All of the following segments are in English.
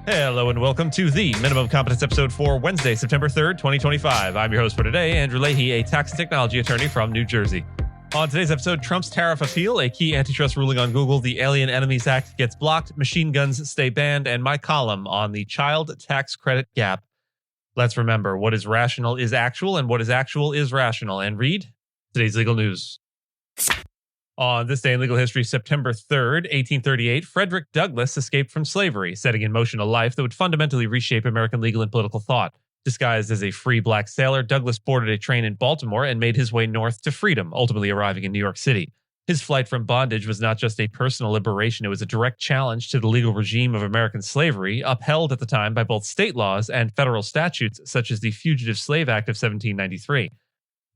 Hello and welcome to the Minimum Competence episode for Wednesday, September 3rd, 2025. I'm your host for today, Andrew Leahy, a tax and technology attorney from New Jersey. On today's episode, Trump's tariff appeal, a key antitrust ruling on Google, the Alien Enemies Act gets blocked, machine guns stay banned, and my column on the child tax credit gap. Let's remember, what is rational is actual, and what is actual is rational. And read today's legal news. On this day in legal history, September 3rd, 1838, Frederick Douglass escaped from slavery, setting in motion a life that would fundamentally reshape American legal and political thought. Disguised as a free black sailor, Douglass boarded a train in Baltimore and made his way north to freedom, ultimately arriving in New York City. His flight from bondage was not just a personal liberation, it was a direct challenge to the legal regime of American slavery, upheld at the time by both state laws and federal statutes such as the Fugitive Slave Act of 1793.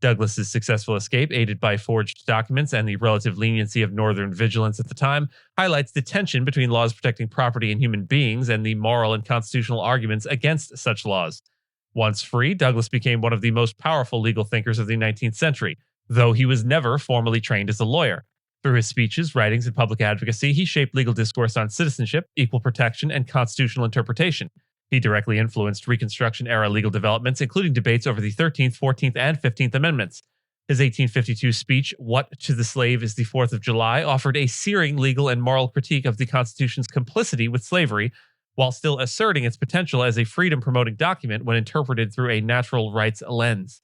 Douglass's successful escape, aided by forged documents and the relative leniency of Northern vigilance at the time, highlights the tension between laws protecting property and human beings and the moral and constitutional arguments against such laws. Once free, Douglass became one of the most powerful legal thinkers of the 19th century, though he was never formally trained as a lawyer. Through his speeches, writings, and public advocacy, he shaped legal discourse on citizenship, equal protection, and constitutional interpretation. He directly influenced Reconstruction-era legal developments, including debates over the 13th, 14th, and 15th Amendments. His 1852 speech, What to the Slave is the 4th of July, offered a searing legal and moral critique of the Constitution's complicity with slavery, while still asserting its potential as a freedom-promoting document when interpreted through a natural rights lens.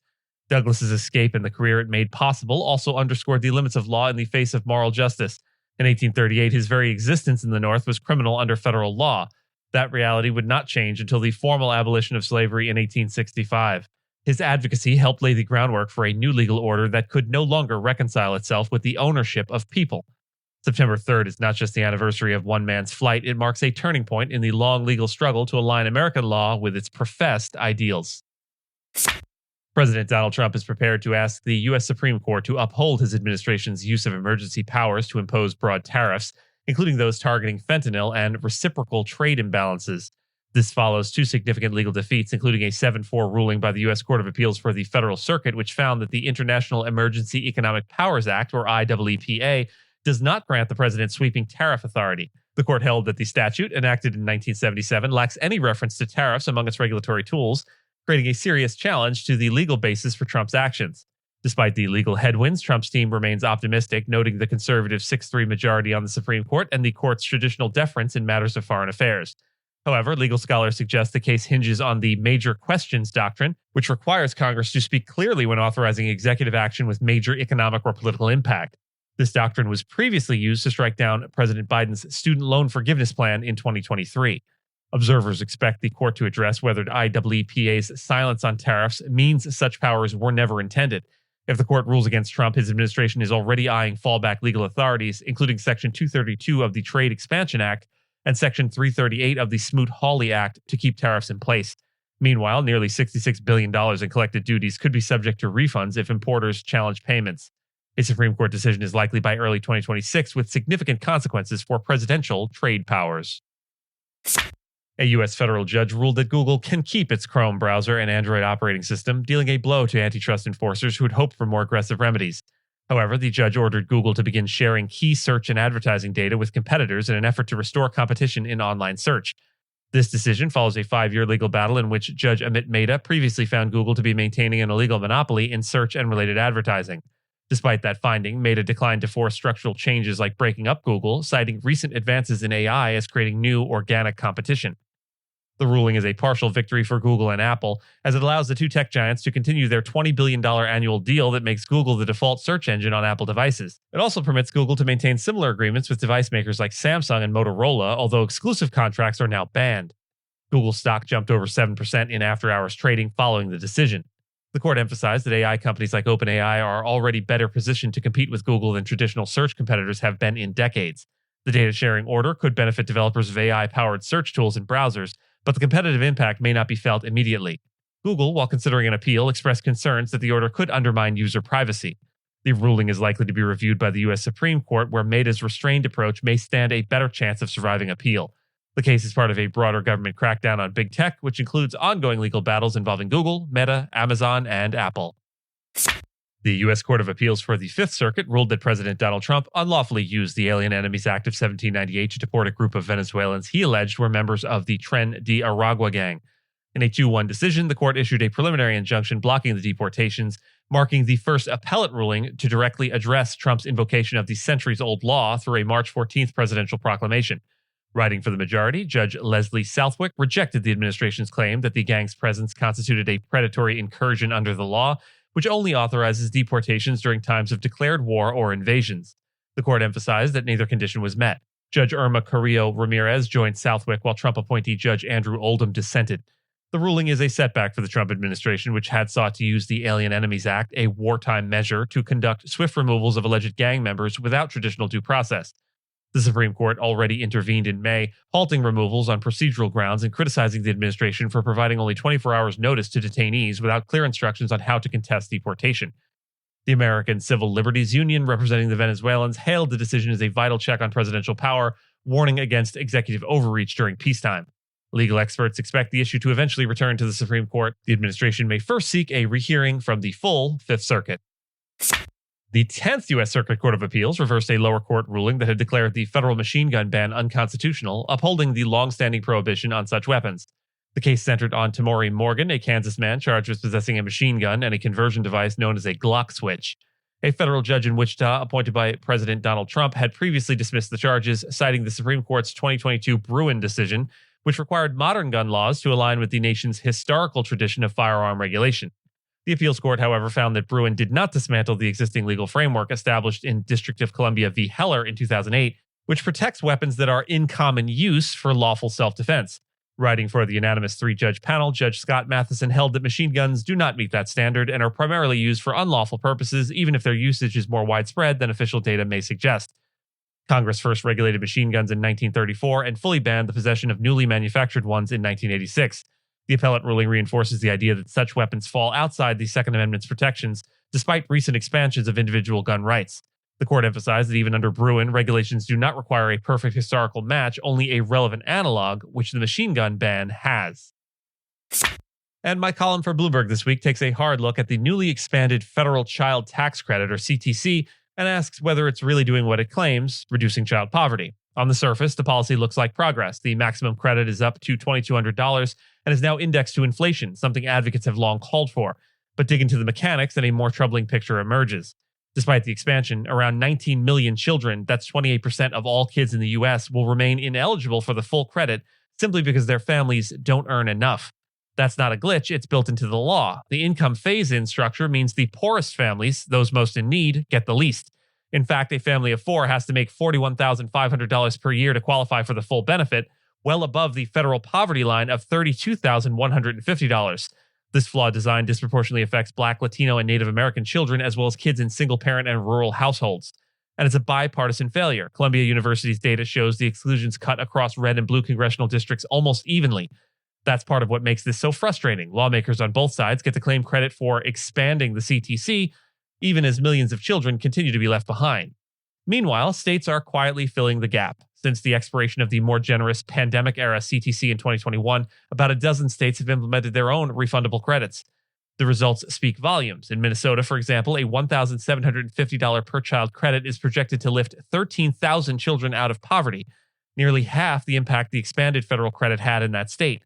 Douglass's escape and the career it made possible also underscored the limits of law in the face of moral justice. In 1838, his very existence in the North was criminal under federal law. That reality would not change until the formal abolition of slavery in 1865. His advocacy helped lay the groundwork for a new legal order that could no longer reconcile itself with the ownership of people. September 3rd is not just the anniversary of one man's flight, it marks a turning point in the long legal struggle to align American law with its professed ideals. President Donald Trump is prepared to ask the U.S. Supreme Court to uphold his administration's use of emergency powers to impose broad tariffs, including those targeting fentanyl and reciprocal trade imbalances. This follows two significant legal defeats, including a 7-4 ruling by the U.S. Court of Appeals for the Federal Circuit, which found that the International Emergency Economic Powers Act, or IEEPA, does not grant the president sweeping tariff authority. The court held that the statute, enacted in 1977, lacks any reference to tariffs among its regulatory tools, creating a serious challenge to the legal basis for Trump's actions. Despite the legal headwinds, Trump's team remains optimistic, noting the conservative 6-3 majority on the Supreme Court and the court's traditional deference in matters of foreign affairs. However, legal scholars suggest the case hinges on the major questions doctrine, which requires Congress to speak clearly when authorizing executive action with major economic or political impact. This doctrine was previously used to strike down President Biden's student loan forgiveness plan in 2023. Observers expect the court to address whether IEEPA's silence on tariffs means such powers were never intended. If the court rules against Trump, his administration is already eyeing fallback legal authorities, including Section 232 of the Trade Expansion Act and Section 338 of the Smoot-Hawley Act, to keep tariffs in place. Meanwhile, nearly $66 billion in collected duties could be subject to refunds if importers challenge payments. A Supreme Court decision is likely by early 2026, with significant consequences for presidential trade powers. A U.S. federal judge ruled that Google can keep its Chrome browser and Android operating system, dealing a blow to antitrust enforcers who had hoped for more aggressive remedies. However, the judge ordered Google to begin sharing key search and advertising data with competitors in an effort to restore competition in online search. This decision follows a 5-year legal battle in which Judge Amit Mehta previously found Google to be maintaining an illegal monopoly in search and related advertising. Despite that finding, Mehta declined to force structural changes like breaking up Google, citing recent advances in AI as creating new organic competition. The ruling is a partial victory for Google and Apple, as it allows the two tech giants to continue their $20 billion annual deal that makes Google the default search engine on Apple devices. It also permits Google to maintain similar agreements with device makers like Samsung and Motorola, although exclusive contracts are now banned. Google's stock jumped over 7% in after-hours trading following the decision. The court emphasized that AI companies like OpenAI are already better positioned to compete with Google than traditional search competitors have been in decades. The data sharing order could benefit developers of AI-powered search tools and browsers, but the competitive impact may not be felt immediately. Google, while considering an appeal, expressed concerns that the order could undermine user privacy. The ruling is likely to be reviewed by the U.S. Supreme Court, where Meta's restrained approach may stand a better chance of surviving appeal. The case is part of a broader government crackdown on big tech, which includes ongoing legal battles involving Google, Meta, Amazon, and Apple. The U.S. Court of Appeals for the Fifth Circuit ruled that President Donald Trump unlawfully used the Alien Enemies Act of 1798 to deport a group of Venezuelans he alleged were members of the Tren de Aragua gang. In a 2-1 decision, the court issued a preliminary injunction blocking the deportations, marking the first appellate ruling to directly address Trump's invocation of the centuries-old law through a March 14th presidential proclamation. Writing for the majority, Judge Leslie Southwick rejected the administration's claim that the gang's presence constituted a predatory incursion under the law, which only authorizes deportations during times of declared war or invasions. The court emphasized that neither condition was met. Judge Irma Carrillo Ramirez joined Southwick, while Trump appointee Judge Andrew Oldham dissented. The ruling is a setback for the Trump administration, which had sought to use the Alien Enemies Act, a wartime measure, to conduct swift removals of alleged gang members without traditional due process. The Supreme Court already intervened in May, halting removals on procedural grounds and criticizing the administration for providing only 24 hours notice to detainees without clear instructions on how to contest deportation. The American Civil Liberties Union, representing the Venezuelans, hailed the decision as a vital check on presidential power, warning against executive overreach during peacetime. Legal experts expect the issue to eventually return to the Supreme Court. The administration may first seek a rehearing from the full Fifth Circuit. The 10th U.S. Circuit Court of Appeals reversed a lower court ruling that had declared the federal machine gun ban unconstitutional, upholding the long-standing prohibition on such weapons. The case centered on Tamori Morgan, a Kansas man charged with possessing a machine gun and a conversion device known as a Glock switch. A federal judge in Wichita, appointed by President Donald Trump, had previously dismissed the charges, citing the Supreme Court's 2022 Bruin decision, which required modern gun laws to align with the nation's historical tradition of firearm regulation. The appeals court, however, found that Bruin did not dismantle the existing legal framework established in District of Columbia v. Heller in 2008, which protects weapons that are in common use for lawful self-defense. Writing for the unanimous 3-judge panel, Judge Scott Matheson held that machine guns do not meet that standard and are primarily used for unlawful purposes, even if their usage is more widespread than official data may suggest. Congress first regulated machine guns in 1934 and fully banned the possession of newly manufactured ones in 1986. The appellate ruling reinforces the idea that such weapons fall outside the Second Amendment's protections, despite recent expansions of individual gun rights. The court emphasized that even under Bruin, regulations do not require a perfect historical match, only a relevant analog, which the machine gun ban has. And my column for Bloomberg this week takes a hard look at the newly expanded Federal Child Tax Credit, or CTC, and asks whether it's really doing what it claims, reducing child poverty. On the surface, the policy looks like progress. The maximum credit is up to $2,200 and is now indexed to inflation, something advocates have long called for. But dig into the mechanics and a more troubling picture emerges. Despite the expansion, around 19 million children, that's 28% of all kids in the U.S., will remain ineligible for the full credit simply because their families don't earn enough. That's not a glitch, it's built into the law. The income phase-in structure means the poorest families, those most in need, get the least. In fact, a family of 4 has to make $41,500 per year to qualify for the full benefit, well above the federal poverty line of $32,150. This flawed design disproportionately affects Black, Latino, and Native American children, as well as kids in single-parent and rural households. And it's a bipartisan failure. Columbia University's data shows the exclusions cut across red and blue congressional districts almost evenly. That's part of what makes this so frustrating. Lawmakers on both sides get to claim credit for expanding the CTC, even as millions of children continue to be left behind. Meanwhile, states are quietly filling the gap. Since the expiration of the more generous pandemic-era CTC in 2021, about a dozen states have implemented their own refundable credits. The results speak volumes. In Minnesota, for example, a $1,750 per child credit is projected to lift 13,000 children out of poverty, nearly half the impact the expanded federal credit had in that state.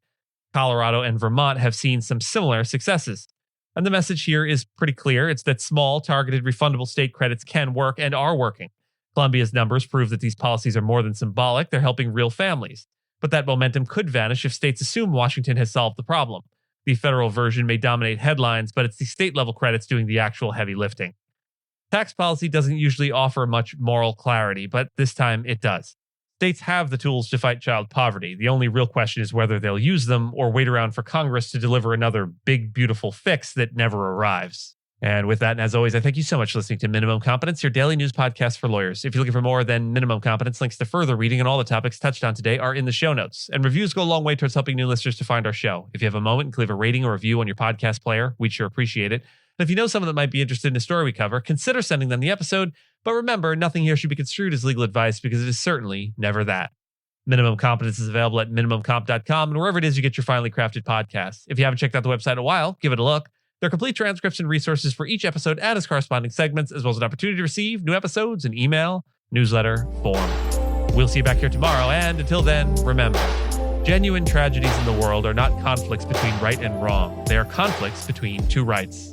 Colorado and Vermont have seen some similar successes. And the message here is pretty clear. It's that small, targeted, refundable state credits can work and are working. Columbia's numbers prove that these policies are more than symbolic. They're helping real families. But that momentum could vanish if states assume Washington has solved the problem. The federal version may dominate headlines, but it's the state-level credits doing the actual heavy lifting. Tax policy doesn't usually offer much moral clarity, but this time it does. States have the tools to fight child poverty. The only real question is whether they'll use them or wait around for Congress to deliver another big, beautiful fix that never arrives. And with that, and as always, I thank you so much for listening to Minimum Competence, your daily news podcast for lawyers. If you're looking for more than Minimum Competence, links to further reading and all the topics touched on today are in the show notes. And reviews go a long way towards helping new listeners to find our show. If you have a moment, leave a rating or review on your podcast player. We'd sure appreciate it. And if you know someone that might be interested in the story we cover, consider sending them the episode. But remember, nothing here should be construed as legal advice because it is certainly never that. Minimum Competence is available at minimumcomp.com and wherever it is you get your finely crafted podcasts. If you haven't checked out the website in a while, give it a look. There are complete transcripts and resources for each episode and its corresponding segments, as well as an opportunity to receive new episodes in email, newsletter, form. We'll see you back here tomorrow, and until then, remember, genuine tragedies in the world are not conflicts between right and wrong. They are conflicts between two rights.